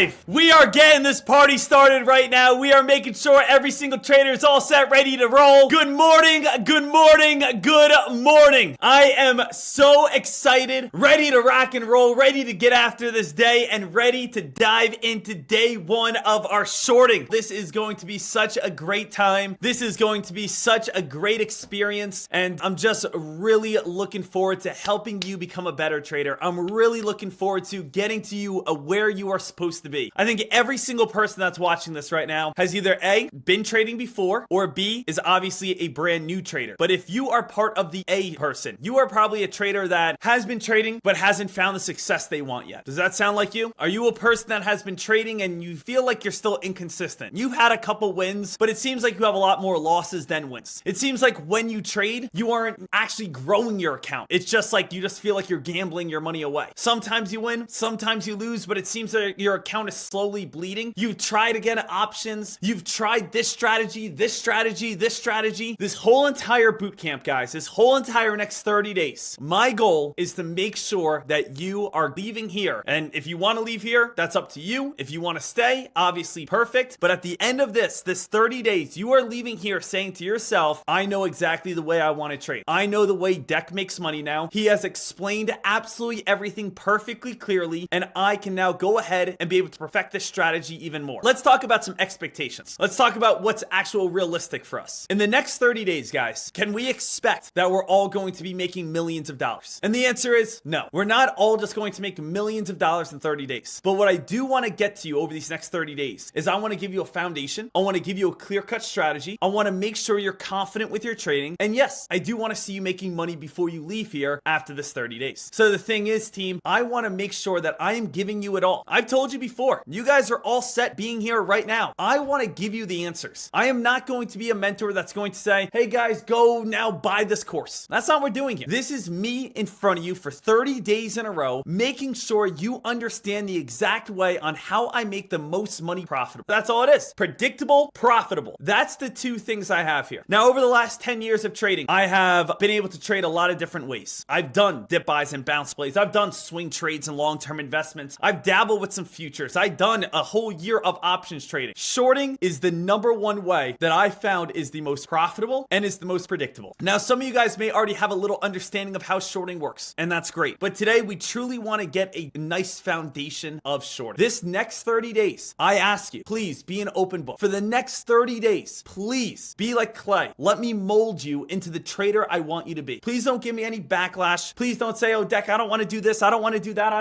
live. We are getting this party started right now. We are making sure every single trader is all set, ready to roll. Good morning, good morning, good morning. I am so excited, ready to rock and roll, ready to get after this day, and ready to dive into day one of our shorting. This is going to be such a great time. This is going to be such a great experience, and I'm just really looking forward to helping you become a better trader. I'm really looking forward to getting to you where you are supposed to be. I think every single person that's watching this right now has either A, been trading before, or B, is obviously a brand new trader. But if you are part of the A person, you are probably a trader that has been trading but hasn't found the success they want yet. Does that sound like you? Are you a person that has been trading and you feel like you're still inconsistent? You've had a couple wins, but it seems like you have a lot more losses than wins. It seems like when you trade, you aren't actually growing your account. It's just like you just feel like you're gambling your money away. Sometimes you win, sometimes you lose, but it seems that your account is slowly bleeding. You've tried again options. You've tried this strategy, this strategy, this strategy. This whole entire boot camp, guys, this whole entire next 30 days, my goal is to make sure that you are leaving here. And if you want to leave here, that's up to you. If you want to stay, obviously perfect. But at the end of this 30 days, you are leaving here saying to yourself, I know exactly the way I want to trade. I know the way Deck makes money now. He has explained absolutely everything perfectly clearly, and I can now go ahead and be able to perfect this strategy even more. Let's talk about some expectations. Let's talk about what's actual realistic for us. In the next 30 days, guys, can we expect that we're all going to be making millions of dollars? And the answer is no. We're not all just going to make millions of dollars in 30 days. But what I do want to get to you over these next 30 days is I want to give you a foundation. I want to give you a clear-cut strategy. I want to make sure you're confident with your trading. And yes, I do want to see you making money before you leave here after this 30 days. So the thing is, team, I want to make sure that I am giving you it all. I've told you before, you guys are all set being here right now. I want to give you the answers. I am not going to be a mentor that's going to say, hey guys, go now buy this course. That's not what we're doing here. This is me in front of you for 30 days in a row, making sure you understand the exact way on how I make the most money profitable. That's all it is. Predictable, profitable. That's the two things I have here. Now, over the last 10 years of trading, I have been able to trade a lot of different ways. I've done dip buys and bounce plays. I've done swing trades and long-term investments. I've dabbled with some futures. I've done a whole year of options trading. Shorting is the number one way that I found is the most profitable and is the most predictable. Now, some of you guys may already have a little understanding of how shorting works, and that's great. But today, we truly want to get a nice foundation of shorting. This next 30 days, I ask you, please be an open book. For the next 30 days, please be like clay. Let me mold you into the trader I want you to be. Please don't give me any backlash. Please don't say, oh, Deck, I don't want to do this. I don't want to do that.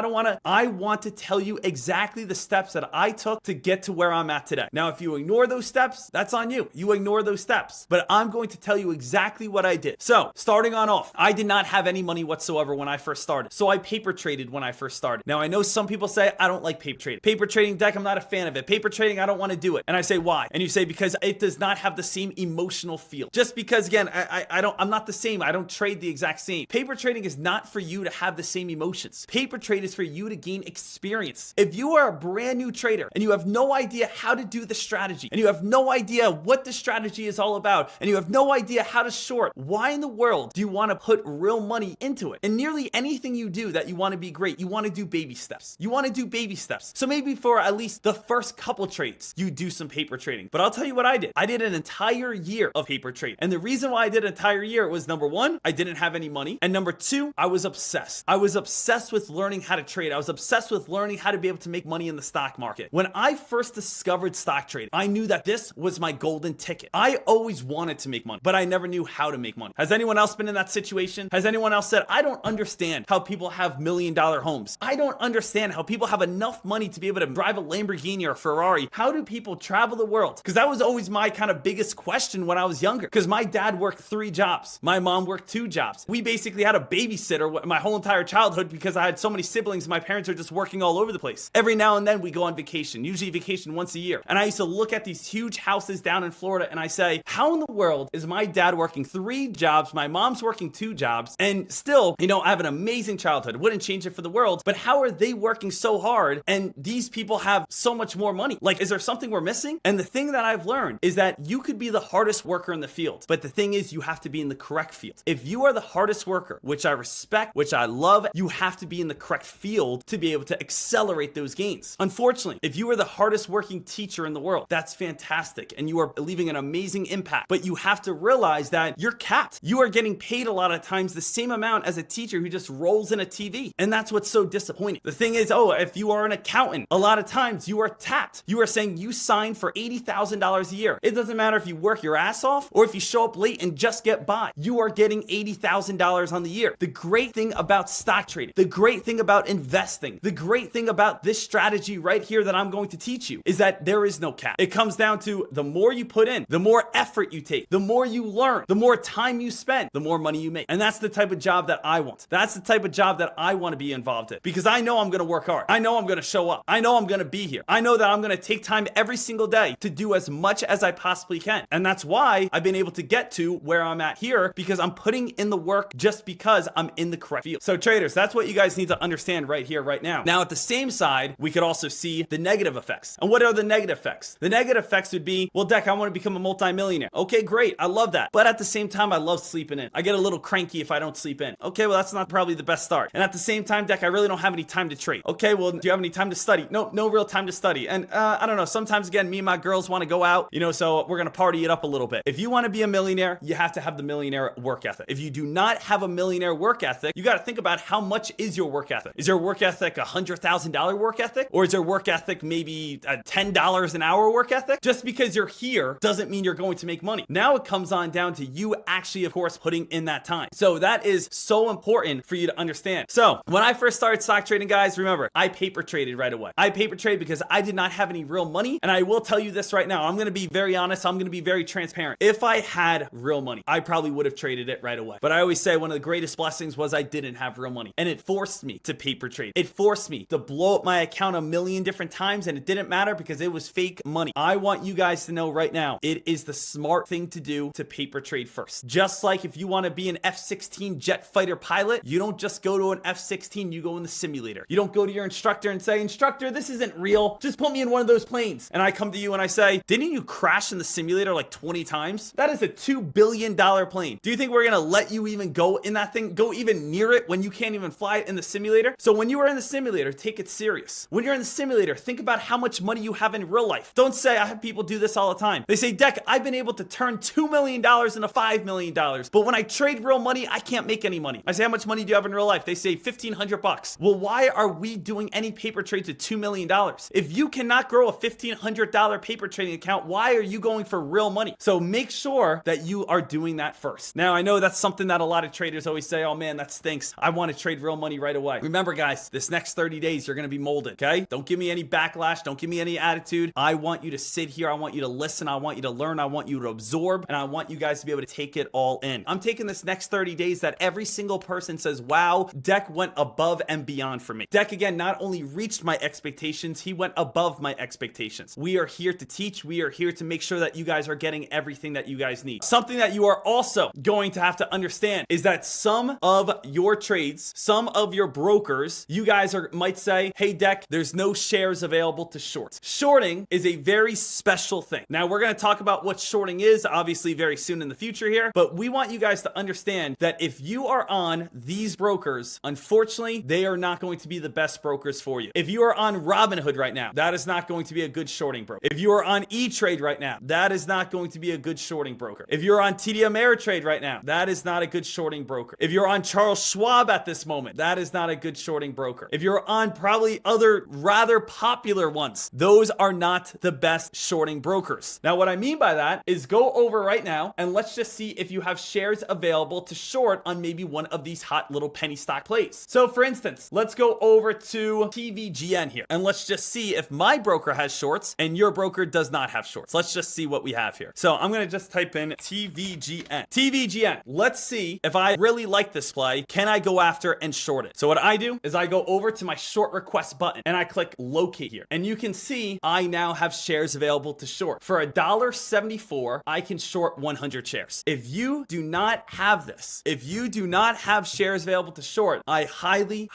I want to tell you exactly the steps that I took to get to where I'm at today. Now, if you ignore those steps, that's on you. You ignore those steps. But I'm going to tell you exactly what I did. So, starting on off, I did not have any money whatsoever when I first started. So I paper traded when I first started. Now, I know some people say, I don't like paper trading. Paper trading, Deck, I'm not a fan of it. Paper trading, I don't want to do it. And I say, why? And you say, because it does not have the same emotional feel. Just because, again, I'm not the same. I don't trade the exact same. Paper trading is not for you to have the same emotions. Paper trade is for you to gain experience. If you are a brand new trader and you have no idea how to do the strategy, and you have no idea what the strategy is all about, and you have no idea how to short, why in the world do you want to put real money into it? And nearly anything you do that you want to be great, you want to do baby steps. You want to do baby steps. So maybe for at least the first couple trades, you do some paper trading. But I'll tell you what I did. I did an entire year of paper trading. And the reason why I did an entire year was, number one, I didn't have any money. And number two, I was obsessed. I was obsessed with learning how to trade. I was obsessed with learning how to be able to make money in the stock market. When I first discovered stock trading, I knew that this was my golden ticket. I always wanted to make money, but I never knew how to make money. Has anyone else been in that situation? Has anyone else said, I don't understand how people have $1 million homes. I don't understand how people have enough money to be able to drive a Lamborghini or a Ferrari. How do people travel the world? Because that was always my kind of biggest question when I was younger. Because my dad worked 3 jobs. My mom worked 2 jobs. We basically had a babysitter my whole entire childhood because I had so many siblings. My parents are just working all over the place. Every now and then we go on vacation, usually vacation once a year. And I used to look at these huge houses down in Florida and I say, how in the world is my dad working 3 jobs? My mom's working 2 jobs and still, I have an amazing childhood. Wouldn't change it for the world. But how are they working so hard and these people have so much more money? Like, is there something we're missing? And the thing that I've learned is that you could be the hardest worker in the field, but the thing is you have to be in the correct field. If you are the hardest worker, which I respect, which I love, you have to be in the correct field to be able to accelerate those gains. Unfortunately, if you are the hardest working teacher in the world, that's fantastic and you are leaving an amazing impact. But you have to realize that you're capped. You are getting paid a lot of times the same amount as a teacher who just rolls in a TV. And that's what's so disappointing. The thing is, if you are an accountant, a lot of times you are tapped. You are saying you signed for $80,000 a year. It doesn't matter if you work your ass off or if you show up late and just get by. You are getting $80,000 on the year. The great thing about stock trading, the great thing about investing, the great thing about this strategy right here that I'm going to teach you is that there is no cap. It comes down to the more you put in, the more effort you take, the more you learn, the more time you spend, the more money you make. And that's the type of job that I want. That's the type of job that I want to be involved in because I know I'm going to work hard. I know I'm going to show up. I know I'm going to be here. I know that I'm going to take time every single day to do as much as I possibly can. And that's why I've been able to get to where I'm at here because I'm putting in the work just because I'm in the correct field. So traders, that's what you guys need to understand right here, right now. Now at the same side, we could also see the negative effects. And what are the negative effects? The negative effects would be, well, Deck, I want to become a multimillionaire. Okay, great. I love that. But at the same time, I love sleeping in. I get a little cranky if I don't sleep in. Okay, well, that's not probably the best start. And at the same time, Deck, I really don't have any time to trade. Okay, well, do you have any time to study? No real time to study. And I don't know, sometimes again, me and my girls want to go out, so we're going to party it up a little bit. If you want to be a millionaire, you have to have the millionaire work ethic. If you do not have a millionaire work ethic, you got to think about how much is your work ethic. Is your work ethic $100,000 work ethic? Or is your work ethic maybe a $10 an hour work ethic? Just because you're here doesn't mean you're going to make money. Now it comes on down to you actually, of course, putting in that time. So that is so important for you to understand. So when I first started stock trading, guys, remember, I paper traded right away. I paper traded because I did not have any real money. And I will tell you this right now. I'm going to be very honest. I'm going to be very transparent. If I had real money, I probably would have traded it right away. But I always say one of the greatest blessings was I didn't have real money. And it forced me to paper trade. It forced me to blow up my account a million different times. And it didn't matter because it was fake money. I want you guys to know right now, it is the smart thing to do to paper trade first. Just like if you want to be an F-16 jet fighter pilot, you don't just go to an F-16, you go in the simulator. You don't go to your instructor and say, instructor, this isn't real. Just put me in one of those planes. And I come to you and I say, didn't you crash in the simulator like 20 times? That is a $2 billion plane. Do you think we're going to let you even go in that thing, go even near it when you can't even fly it in the simulator? So when you are in the simulator, take it serious. When you're in the simulator, think about how much money you have in real life. Don't say, I have people do this all the time. They say, Deck, I've been able to turn $2 million into $5 million. But when I trade real money, I can't make any money. I say, how much money do you have in real life? They say $1,500. Well, why are we doing any paper trades at $2 million? If you cannot grow a $1,500 paper trading account, why are you going for real money? So make sure that you are doing that first. Now, I know that's something that a lot of traders always say, oh man, that stinks. I want to trade real money right away. Remember, guys, this next 30 days, you're going to be molded, okay? Don't give me any backlash. Don't give me any attitude. I want you to sit here. I want you to listen. I want you to learn. I want you to absorb. And I want you guys to be able to take it all in. I'm taking this next 30 days that every single person says, wow, Deck went above and beyond for me. Deck, again, not only reached my expectations, he went above my expectations. We are here to teach. We are here to make sure that you guys are getting everything that you guys need. Something that you are also going to have to understand is that some of your trades, some of your brokers, you guys might say, hey, Deck, there's no shares available to short. Shorting is a very special thing. Now, we're going to talk about what shorting is, obviously, very soon in the future here, but we want you guys to understand that if you are on these brokers, unfortunately, they are not going to be the best brokers for you. If you are on Robinhood right now, that is not going to be a good shorting broker. If you are on E-Trade right now, that is not going to be a good shorting broker. If you're on TD Ameritrade right now, that is not a good shorting broker. If you're on Charles Schwab at this moment, that is not a good shorting broker. If you're on probably other rather popular ones, those are not the best shorting brokers. Now, what I mean by that is go over right now and let's just see if you have shares available to short on maybe one of these hot little penny stock plays. So for instance, let's go over to TVGN here and let's just see if my broker has shorts and your broker does not have shorts. Let's just see what we have here. So I'm going to just type in TVGN. TVGN. Let's see if I really like this play. Can I go after and short it? So what I do is I go over to my short request button and I click locate here. And you can see I now have shares available to short. For $1.74, I can short 100 shares. If you do not have this, if you do not have shares available to short, I highly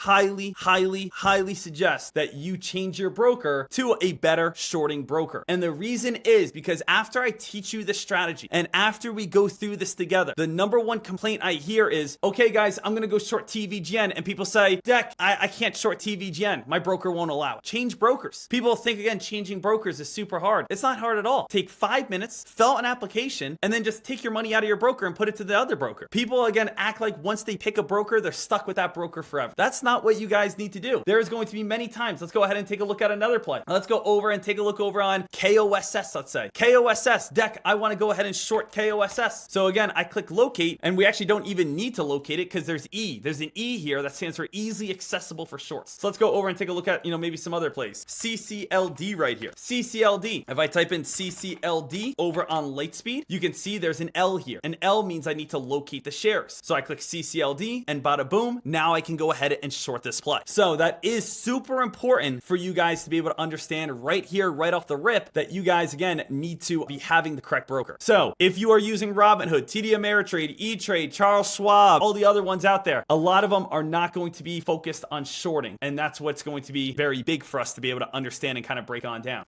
suggest that you change your broker to a better shorting broker. And the reason is because after I teach you the strategy and after we go through this together, the number one complaint I hear is, okay, guys, I'm going to go short TVGN. And people say, Deck, I can't short TVGN. My broker won't allow it. change brokers. People think, again, changing brokers is super hard. It's not hard at all. Take 5 minutes, fill out an application, and then just take your money out of your broker and put it to the other broker. People, again, act like once they pick a broker, they're stuck with that broker forever. That's not what you guys need to do. There is going to be many times. Let's go ahead and take a look at another play. Let's go over and take a look over on KOSS, let's say. KOSS, deck, I want to go ahead and short KOSS. So again, I click locate, and we actually don't even need to locate it because there's E. There's an E here that stands for easily accessible for shorts. So let's go over and take a look at, maybe some other plays. CCLD right here. CCLD. If I type in CCLD over on Lightspeed, you can see there's an L here. An L means I need to locate the shares. So I click CCLD and bada boom, now I can go ahead and short this play. So that is super important for you guys to be able to understand right here, right off the rip, that you guys, again, need to be having the correct broker. So if you are using Robinhood, TD Ameritrade, E-Trade, Charles Schwab, all the other ones out there, a lot of them are not going to be focused on shorting. And that's what's going to be very big for us to be able to understand and kind of break on down.